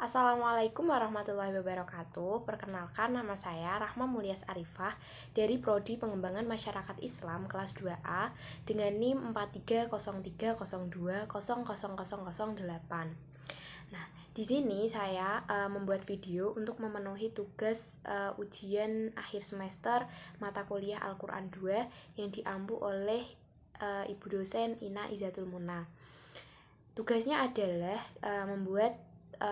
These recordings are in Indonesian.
Assalamualaikum warahmatullahi wabarakatuh. Perkenalkan, nama saya Rahma Mulyas Arifah dari Prodi Pengembangan Masyarakat Islam kelas 2A dengan NIM 430302000008. Nah, di sini saya membuat video untuk memenuhi tugas ujian akhir semester mata kuliah Al-Qur'an 2 yang diampu oleh Ibu dosen Ina Izatul Muna. Tugasnya adalah membuat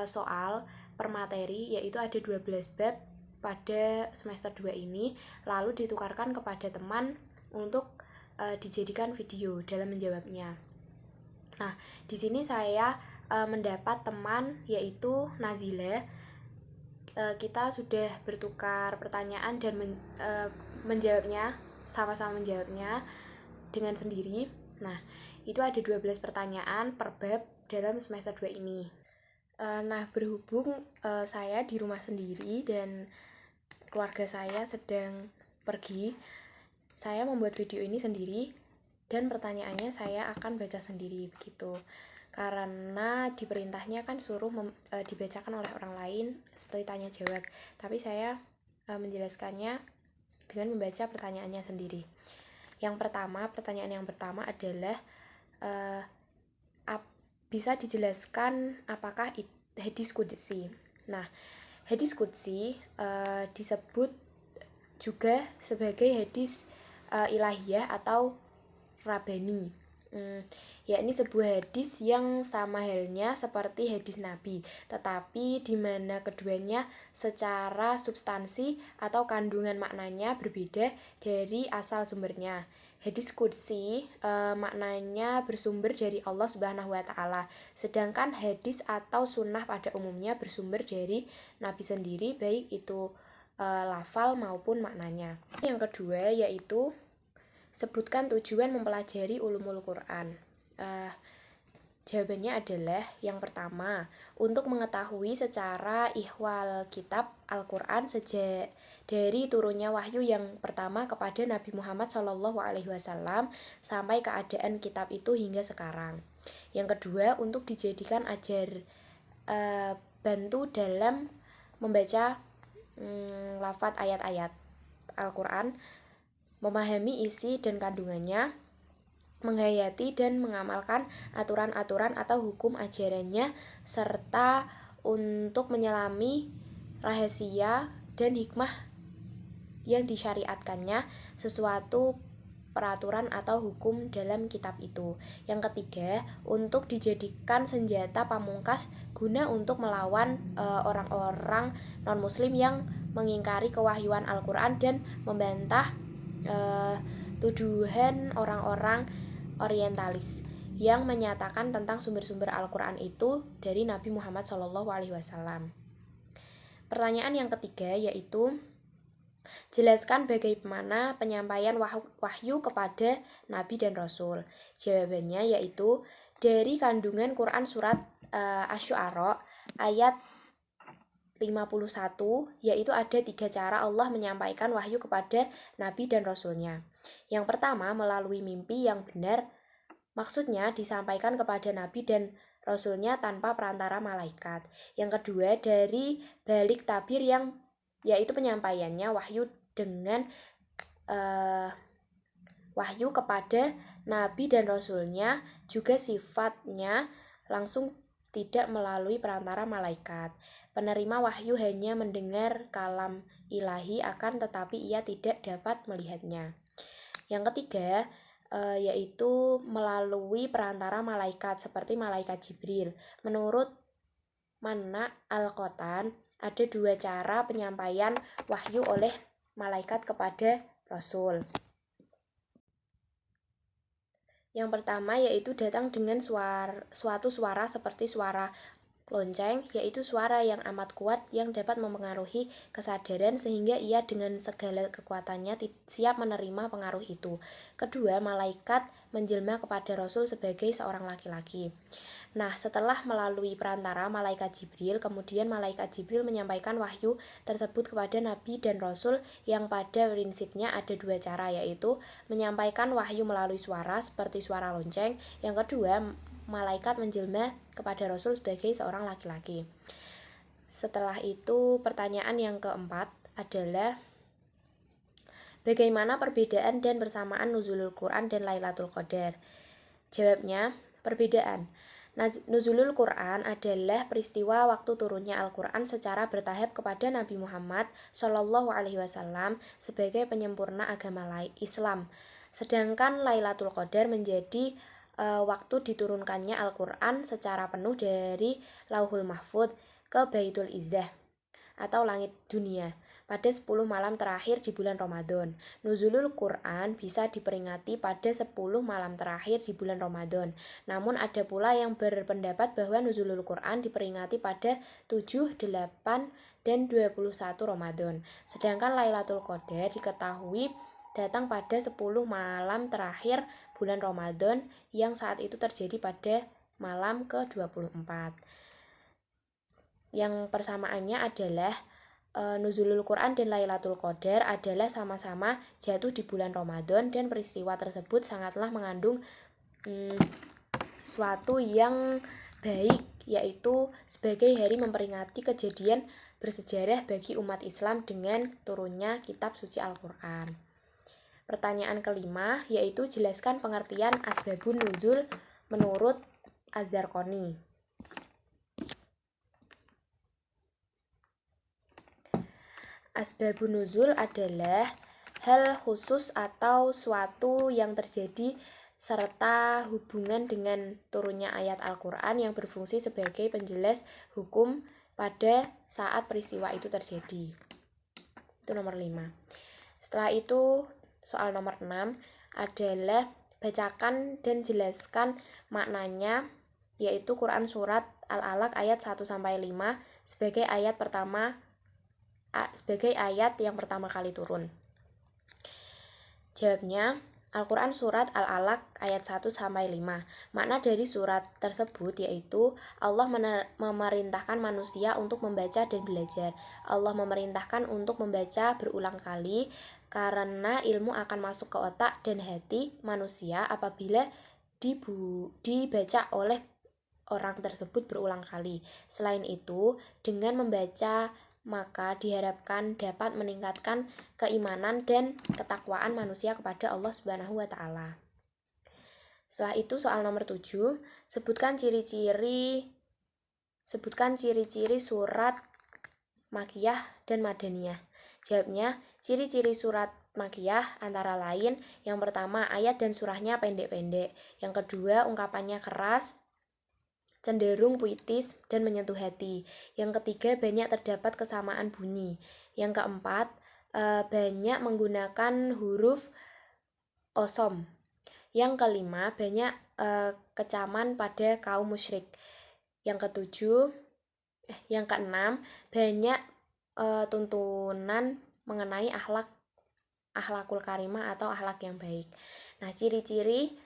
soal per materi, yaitu ada 12 bab pada semester 2 ini, lalu ditukarkan kepada teman untuk dijadikan video dalam menjawabnya. Nah, di sini saya mendapat teman yaitu Nazila. Kita sudah bertukar pertanyaan dan menjawabnya, sama-sama menjawabnya dengan sendiri. Nah, itu ada 12 pertanyaan per bab dalam semester 2 ini. Nah, berhubung saya di rumah sendiri dan keluarga saya sedang pergi, saya membuat video ini sendiri dan pertanyaannya saya akan baca sendiri begitu. Karena diperintahnya kan suruh dibacakan oleh orang lain seperti tanya jawab, tapi saya menjelaskannya dengan membaca pertanyaannya sendiri. Pertanyaan yang pertama adalah bisa dijelaskan apakah hadis qudsi. Nah, hadis qudsi disebut juga sebagai hadis ilahiyah atau rabani. Yakni sebuah hadis yang sama halnya seperti hadis Nabi, tetapi di mana keduanya secara substansi atau kandungan maknanya berbeda dari asal sumbernya. Hadis qudsi maknanya bersumber dari Allah Subhanahu wa Ta'ala, sedangkan hadis atau sunnah pada umumnya bersumber dari Nabi sendiri, baik itu lafal maupun maknanya. Yang kedua yaitu sebutkan tujuan mempelajari ulumul Quran. Jawabannya adalah yang pertama, untuk mengetahui secara ihwal kitab Al-Quran sejak dari turunnya wahyu yang pertama kepada Nabi Muhammad SAW sampai keadaan kitab itu hingga sekarang. Yang kedua, untuk dijadikan bantu dalam membaca lafaz ayat-ayat Al-Quran, memahami isi dan kandungannya, menghayati dan mengamalkan aturan-aturan atau hukum ajarannya, serta untuk menyelami rahasia dan hikmah yang disyariatkannya sesuatu peraturan atau hukum dalam kitab itu. Yang ketiga, untuk dijadikan senjata pamungkas guna untuk melawan orang-orang non-muslim yang mengingkari kewahyuan Al-Quran dan membantah tuduhan orang-orang orientalis yang menyatakan tentang sumber-sumber Al-Quran itu dari Nabi Muhammad SAW. Pertanyaan yang ketiga yaitu jelaskan bagaimana penyampaian wahyu kepada Nabi dan Rasul. Jawabannya yaitu dari kandungan Quran surat Asy-Syu'ara ayat 51, yaitu ada 3 cara Allah menyampaikan wahyu kepada Nabi dan Rasulnya. Yang pertama, melalui mimpi yang benar, maksudnya disampaikan kepada Nabi dan Rasulnya tanpa perantara malaikat. Yang kedua, dari balik tabir yang yaitu penyampaiannya wahyu dengan wahyu kepada Nabi dan Rasulnya, juga sifatnya langsung tidak melalui perantara malaikat. Penerima wahyu hanya mendengar kalam ilahi akan tetapi ia tidak dapat melihatnya. Yang ketiga yaitu melalui perantara malaikat seperti malaikat Jibril. Menurut Manna Al-Qotan, ada 2 cara penyampaian wahyu oleh malaikat kepada Rasul. Yang pertama yaitu datang dengan suatu suara seperti suara lonceng, yaitu suara yang amat kuat yang dapat mempengaruhi kesadaran sehingga ia dengan segala kekuatannya siap menerima pengaruh itu. Kedua, malaikat menjelma kepada Rasul sebagai seorang laki-laki. Nah, setelah melalui perantara malaikat Jibril, kemudian malaikat Jibril menyampaikan wahyu tersebut kepada Nabi dan Rasul yang pada prinsipnya ada 2 cara, yaitu menyampaikan wahyu melalui suara seperti suara lonceng. Yang kedua, malaikat menjelma kepada Rasul sebagai seorang laki-laki. Setelah itu, pertanyaan yang keempat adalah bagaimana perbedaan dan persamaan nuzulul Quran dan Lailatul Qadar? Jawabnya, perbedaan. Nuzulul Quran adalah peristiwa waktu turunnya Al-Quran secara bertahap kepada Nabi Muhammad SAW sebagai penyempurna agama Islam. Sedangkan Lailatul Qadar menjadi waktu diturunkannya Al-Quran secara penuh dari Lauhul Mahfudz ke Baitul Izzah atau langit dunia pada 10 malam terakhir di bulan Ramadan. Nuzulul Quran bisa diperingati pada 10 malam terakhir di bulan Ramadan. Namun ada pula yang berpendapat bahwa Nuzulul Quran diperingati pada 7, 8, dan 21 Ramadan. Sedangkan Lailatul Qadar diketahui datang pada 10 malam terakhir bulan Ramadan yang saat itu terjadi pada malam ke-24. Yang persamaannya adalah Nuzulul Quran dan Lailatul Qadar adalah sama-sama jatuh di bulan Ramadan dan peristiwa tersebut sangatlah mengandung suatu yang baik, yaitu sebagai hari memperingati kejadian bersejarah bagi umat Islam dengan turunnya kitab suci Al-Quran. Pertanyaan kelima yaitu jelaskan pengertian asbabun nuzul menurut Az-Zarqani. Asbabun nuzul adalah hal khusus atau suatu yang terjadi serta hubungan dengan turunnya ayat Al-Quran yang berfungsi sebagai penjelas hukum pada saat peristiwa itu terjadi. Itu nomor 5. Setelah itu soal nomor 6 adalah bacakan dan jelaskan maknanya, yaitu Quran surat Al-Alaq ayat 1-5 sebagai ayat yang pertama kali turun. Jawabnya, Al-Quran surat Al-Alaq ayat 1-5. Makna dari surat tersebut yaitu Allah memerintahkan manusia untuk membaca dan belajar. Allah memerintahkan untuk membaca berulang kali karena ilmu akan masuk ke otak dan hati manusia apabila dibaca oleh orang tersebut berulang kali. Selain itu, dengan membaca maka diharapkan dapat meningkatkan keimanan dan ketakwaan manusia kepada Allah Subhanahu wa taala. Setelah itu soal nomor 7, sebutkan ciri-ciri surat Makkiyah dan Madaniyah. Jawabnya, ciri-ciri surat Makkiyah antara lain yang pertama ayat dan surahnya pendek-pendek, yang kedua ungkapannya keras, cenderung puitis dan menyentuh hati. Yang ketiga, banyak terdapat kesamaan bunyi. Yang keempat, banyak menggunakan huruf osom. Yang kelima, banyak kecaman pada kaum musyrik. Yang keenam, banyak tuntunan mengenai akhlakul karimah atau akhlak yang baik. Nah, ciri-ciri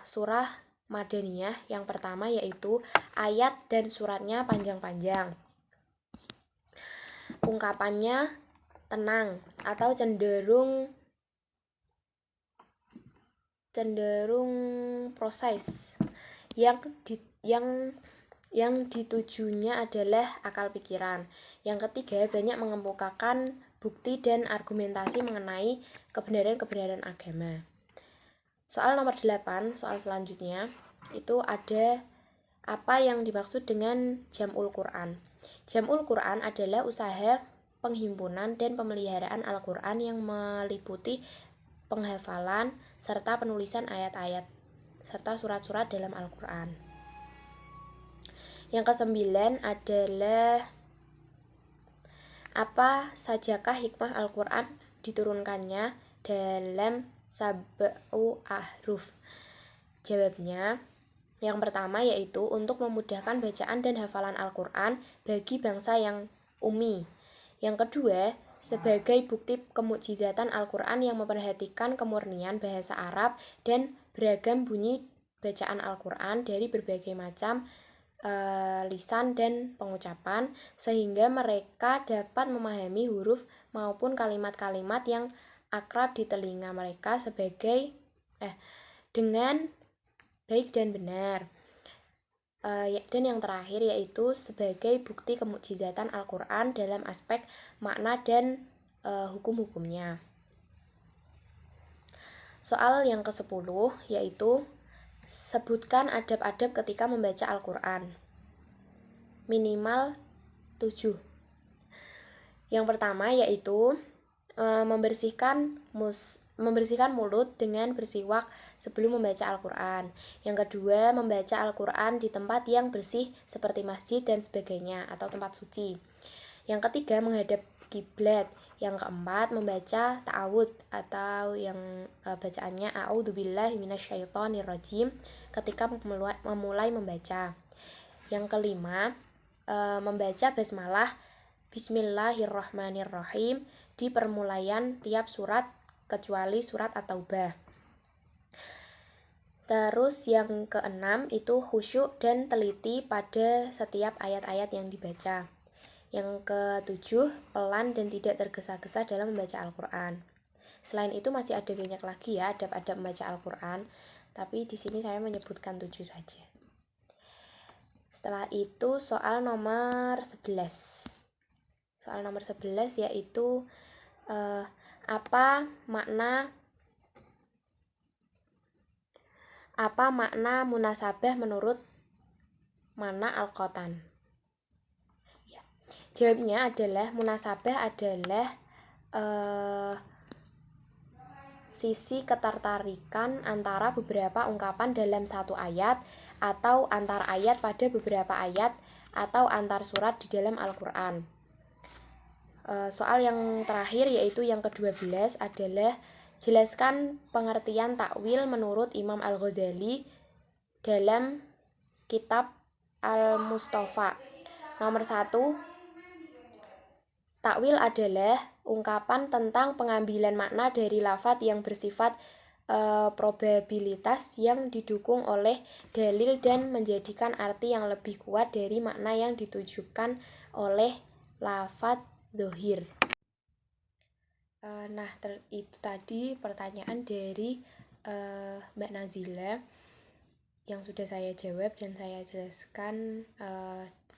surah Madaniyah yang pertama yaitu ayat dan suratnya panjang-panjang. Ungkapannya tenang atau cenderung proses. Yang ditujunya adalah akal pikiran. Yang ketiga, banyak mengemukakan bukti dan argumentasi mengenai kebenaran agama. Soal nomor 8, soal selanjutnya, itu ada apa yang dimaksud dengan Jam'ul Quran. Jam'ul Quran adalah usaha penghimpunan dan pemeliharaan Al-Quran yang meliputi penghafalan serta penulisan ayat-ayat serta surat-surat dalam Al-Quran. Yang ke-9 adalah apa sajakah hikmah Al-Quran diturunkannya dalam sab'u ahruf. Jawabnya, yang pertama yaitu untuk memudahkan bacaan dan hafalan Al-Quran bagi bangsa yang ummi. Yang kedua, sebagai bukti kemukjizatan Al-Quran yang memperhatikan kemurnian bahasa Arab dan beragam bunyi bacaan Al-Quran dari berbagai macam lisan dan pengucapan, sehingga mereka dapat memahami huruf maupun kalimat-kalimat yang akrab di telinga mereka dengan baik dan benar. Dan yang terakhir yaitu sebagai bukti kemukjizatan Al-Quran dalam aspek makna dan hukum-hukumnya. Soal yang ke-10 yaitu sebutkan adab-adab ketika membaca Al-Quran. Minimal 7. Yang pertama yaitu membersihkan mulut dengan bersiwak sebelum membaca Al-Quran. Yang kedua, membaca Al-Quran di tempat yang bersih seperti masjid dan sebagainya atau tempat suci. Yang ketiga, menghadap kiblat. Yang keempat, membaca ta'awud atau yang bacaannya a'udzubillahi minasyaitonirrajim ketika memulai membaca. Yang kelima, membaca basmalah Bismillahirrahmanirrahim di permulaan tiap surat kecuali surat At-Taubah. Terus yang keenam itu khusyuk dan teliti pada setiap ayat-ayat yang dibaca. Yang ketujuh, pelan dan tidak tergesa-gesa dalam membaca Al-Quran. Selain itu masih ada banyak lagi ya adab-adab membaca Al-Quran, tapi di sini saya menyebutkan 7 saja. Setelah itu soal nomor 11. Soal nomor 11 yaitu apa makna munasabah menurut Mana Al-Qatan? Ya. Jawabnya adalah munasabah adalah sisi ketertarikan antara beberapa ungkapan dalam satu ayat atau antar ayat pada beberapa ayat atau antar surat di dalam Al-Quran. Soal yang terakhir yaitu yang ke-12 adalah jelaskan pengertian takwil menurut Imam Al-Ghazali dalam kitab Al-Mustafa. Nomor 1, takwil adalah ungkapan tentang pengambilan makna dari lafadz yang bersifat probabilitas yang didukung oleh dalil dan menjadikan arti yang lebih kuat dari makna yang ditujukan oleh lafadz dhohir. Itu tadi pertanyaan dari Mbak Nazila yang sudah saya jawab dan saya jelaskan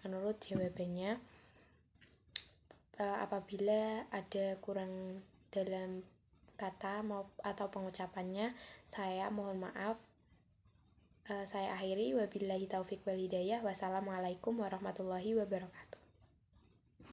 menurut jawabannya. Apabila ada kurang dalam kata atau pengucapannya, saya mohon maaf. Saya akhiri, wabillahi taufiq wal hidayah. Wassalamualaikum warahmatullahi wabarakatuh.